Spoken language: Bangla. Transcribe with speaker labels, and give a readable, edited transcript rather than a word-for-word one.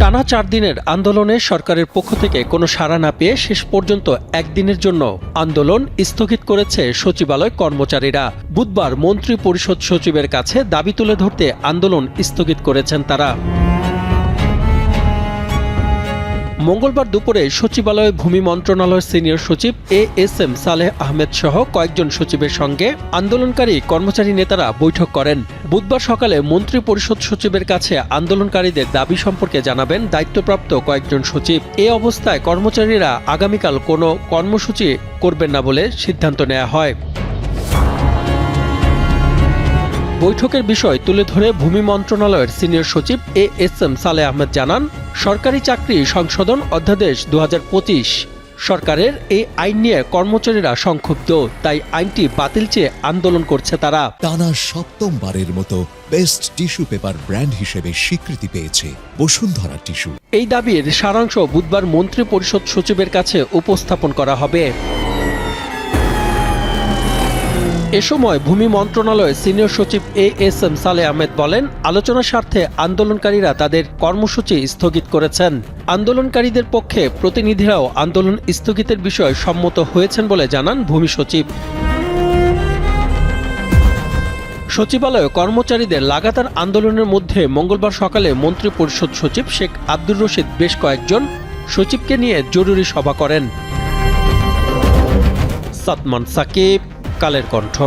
Speaker 1: টানা ৪ দিনের আন্দোলনে সরকারের পক্ষ থেকে কোনো সাড়া না পেয়ে শেষ পর্যন্ত একদিনের জন্য আন্দোলন স্থগিত করেছে সচিবালয় কর্মচারীরা। বুধবার মন্ত্রী পরিষদ সচিবের কাছে দাবি তুলে ধরতে আন্দোলন স্থগিত করেছেন তারা। মঙ্গলবার দুপুরে সচিবালয়ে ভূমি মন্ত্রণালয়ের সিনিয়র সচিব এএসএম সালেহ আহমেদ সহ কয়েকজন সচিবের সঙ্গে আন্দোলনকারী কর্মচারী নেতারা বৈঠক করেন। বুধবার সকালে মন্ত্রী পরিষদ সচিবের কাছে আন্দোলনকারীদের দাবি সম্পর্কে জানাবেন দায়িত্বপ্রাপ্ত কয়েকজন সচিব। এ অবস্থায় কর্মচারীরা আগামীকাল কোনো কর্মসূচি করবেন না বলে সিদ্ধান্ত নেওয়া হয়। বৈঠকের বিষয় তুলে ধরে ভূমি মন্ত্রণালয়ের সিনিয়র সচিব এএসএম সালেহ আহমেদ জানান, সরকারি চাকরি সংশোধন অধ্যাদেশ ২০২৫ সরকারের এই আইন নিয়ে কর্মচারীরা সংক্ষুব্ধ, তাই আইনটি বাতিল চেয়ে আন্দোলন করছে তারা।
Speaker 2: টানা সপ্তমবারের মতো বেস্ট টিস্যু পেপার ব্র্যান্ড হিসেবে স্বীকৃতি পেয়েছে বসুন্ধরা টিস্যু।
Speaker 1: এই দাবির সারাংশ বুধবার মন্ত্রী পরিষদ সচিবের কাছে উপস্থাপন করা হবে। এ সময় ভূমি মন্ত্রণালয়ের সিনিয়র সচিব এএসএম সালেহ আহমেদ বলেন, আলোচনার স্বার্থে আন্দোলনকারীরা তাদের কর্মসূচি স্থগিত করেছেন। আন্দোলনকারীদের পক্ষে প্রতিনিধিরাও আন্দোলন স্থগিতের বিষয়ে সম্মত হয়েছেন বলে জানান ভূমি সচিব। সচিবালয়ে কর্মচারীদের লাগাতার আন্দোলনের মধ্যে মঙ্গলবার সকালে মন্ত্রী পরিষদ সচিব শেখ আব্দুর রশিদ বেশ কয়েকজন সচিবকে নিয়ে জরুরি সভা করেন। সাদমান সাকিব, কালের কণ্ঠ।